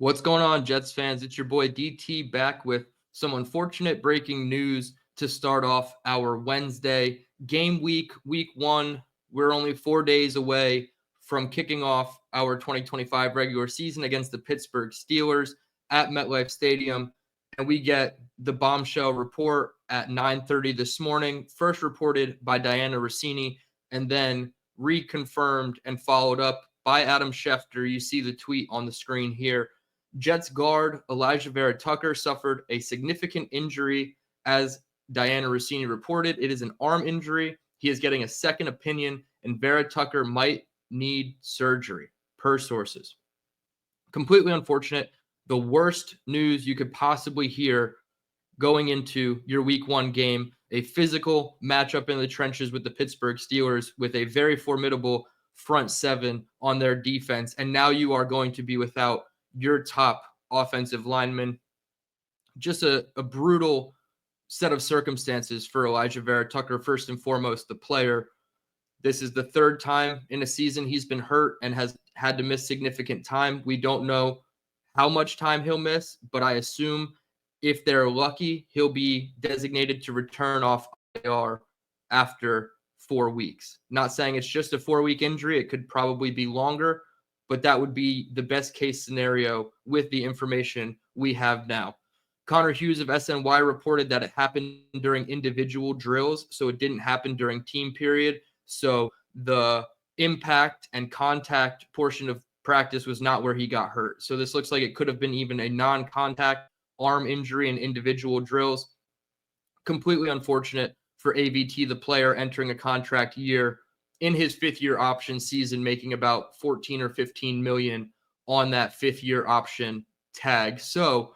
What's going on, Jets fans? It's your boy DT back with some unfortunate breaking news to start off our Wednesday game week, week one. We're only 4 days away from kicking off our 2025 regular season against the Pittsburgh Steelers at MetLife Stadium. And we get the bombshell report at 9:30 this morning, first reported by Diana Rossini and then reconfirmed and followed up by Adam Schefter. You see the tweet on the screen here. Jets guard Elijah Vera Tucker suffered a significant injury, as Diana Rossini reported. It is an arm injury. He is getting a second opinion, and Vera Tucker might need surgery, per sources. Completely unfortunate. The worst news you could possibly hear going into your week one game, a physical matchup in the trenches with the Pittsburgh Steelers with a very formidable front seven on their defense. And now you are going to be without your top offensive lineman. Just a brutal set of circumstances for Elijah Vera Tucker, first and foremost, the player. This is the third time in a season he's been hurt and has had to miss significant time. We don't know how much time he'll miss, but I assume if they're lucky, he'll be designated to return off IR after 4 weeks. Not saying it's just a 4-week injury. It could probably be longer, but that would be the best case scenario with the information we have now. Connor Hughes of SNY reported that it happened during individual drills, so it didn't happen during team period. So the impact and contact portion of practice was not where he got hurt. So this looks like it could have been even a non-contact arm injury in individual drills. Completely unfortunate for AVT, the player entering a contract year in his fifth-year option season, making about 14 or 15 million on that fifth-year option tag. So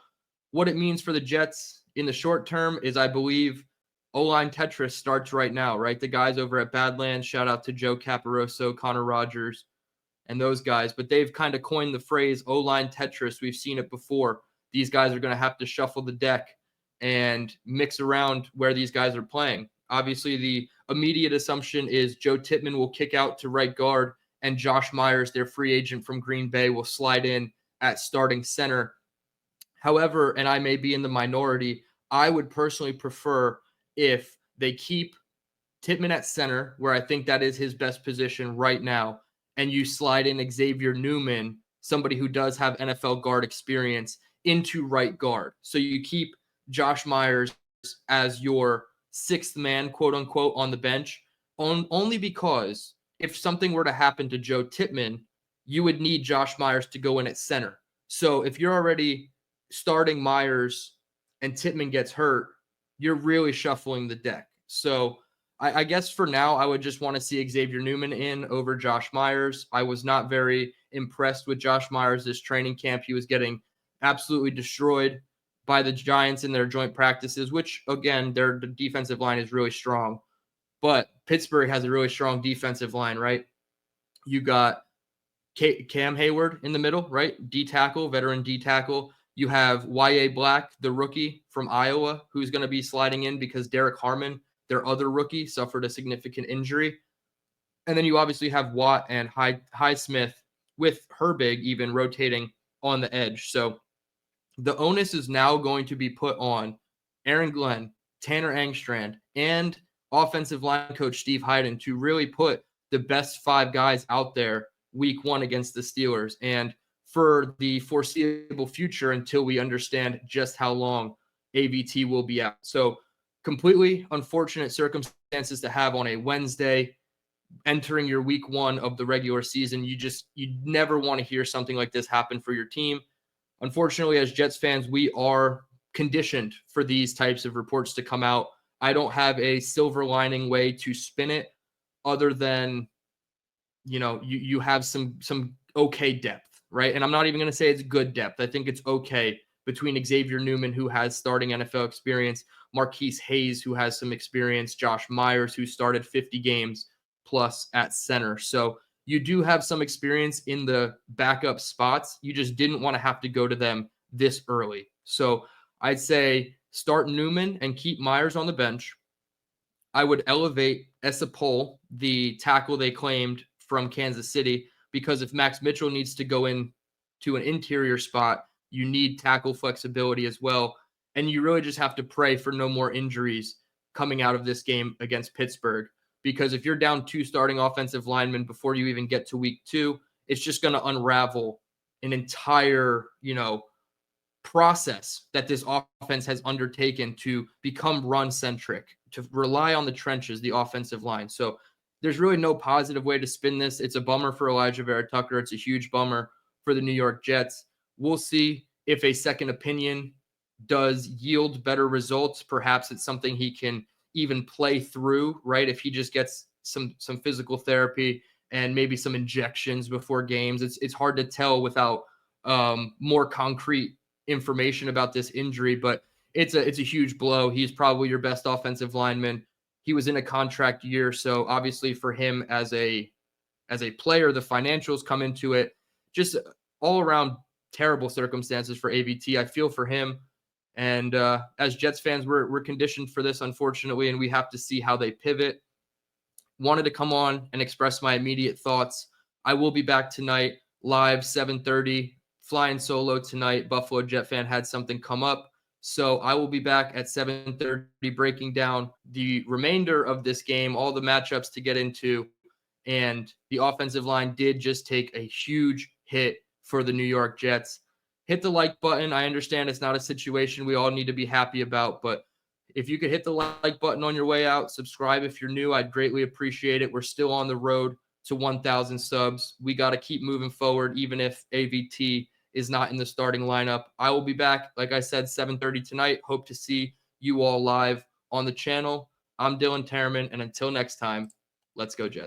what it means for the Jets in the short term is, I believe, O-line Tetris starts right now, right? The guys over at Badlands, shout out to Joe Caparoso, Connor Rogers, and those guys. But they've kind of coined the phrase O-line Tetris. We've seen it before. These guys are going to have to shuffle the deck and mix around where these guys are playing. Obviously, the immediate assumption is Joe Tippmann will kick out to right guard, and Josh Myers, their free agent from Green Bay, will slide in at starting center. However, and I may be in the minority, I would personally prefer if they keep Tippmann at center, where I think that is his best position right now, and you slide in Xavier Newman, somebody who does have NFL guard experience, into right guard. So you keep Josh Myers as your sixth man, quote unquote, on the bench, only because if something were to happen to Joe Tippmann, you would need Josh Myers to go in at center. So if you're already starting Myers and Tippmann gets hurt, you're really shuffling the deck. So I guess for now, I would just want to see Xavier Newman in over Josh Myers. I was not very impressed with Josh Myers this training camp. He was getting absolutely destroyed by the Giants in their joint practices, which, again, their defensive line is really strong. But Pittsburgh has a really strong defensive line, right? You got Cam Hayward in the middle, right? D-tackle, veteran D-tackle. You have Y.A. Black, the rookie from Iowa, who's going to be sliding in because Derek Harmon, their other rookie, suffered a significant injury. And then you obviously have Watt and Highsmith with Herbig even rotating on the edge. So the onus is now going to be put on Aaron Glenn, Tanner Engstrand, and offensive line coach Steve Hyden to really put the best 5 guys out there week one against the Steelers. And for the foreseeable future until we understand just how long AVT will be out. So completely unfortunate circumstances to have on a Wednesday entering your week one of the regular season. You never want to hear something like this happen for your team. Unfortunately, as Jets fans, we are conditioned for these types of reports to come out. I don't have a silver lining way to spin it other than, you have some okay depth, right? And I'm not even going to say it's good depth. I think it's okay between Xavier Newman, who has starting NFL experience, Marquise Hayes, who has some experience, Josh Myers, who started 50 games plus at center. So you do have some experience in the backup spots. You just didn't want to have to go to them this early. So I'd say start Newman and keep Myers on the bench. I would elevate Esapole, the tackle they claimed from Kansas City, because if Max Mitchell needs to go in to an interior spot, You need tackle flexibility as well. And you really just have to pray for no more injuries coming out of this game against Pittsburgh. Because if you're down 2 starting offensive linemen before you even get to week 2, it's just going to unravel an entire, process that this offense has undertaken to become run centric, to rely on the trenches, the offensive line. So there's really no positive way to spin this. It's a bummer for Elijah Vera Tucker. It's a huge bummer for the New York Jets. We'll see if a second opinion does yield better results. Perhaps it's something he can even play through, right? If he just gets some physical therapy and maybe some injections before games. It's hard to tell without more concrete information about this injury, but it's a huge blow. He's probably your best offensive lineman. He was in a contract year, so obviously for him as a player, the financials come into it. Just all around terrible circumstances for AVT. I feel for him, and as Jets fans, we're conditioned for this, unfortunately, and we have to see how they pivot. Wanted to come on and express my immediate thoughts. I will be back tonight live 7:30. Flying solo tonight. Buffalo Jet fan had something come up. So I will be back at 7:30 breaking down the remainder of this game, all the matchups to get into. And the offensive line did just take a huge hit for the New York Jets. Hit the like button. I understand it's not a situation we all need to be happy about, but if you could hit the like button on your way out, subscribe if you're new, I'd greatly appreciate it. We're still on the road to 1,000 subs. We got to keep moving forward, even if AVT is not in the starting lineup. I will be back, like I said, 7:30 tonight. Hope to see you all live on the channel. I'm DTereman, and until next time, let's go Jets.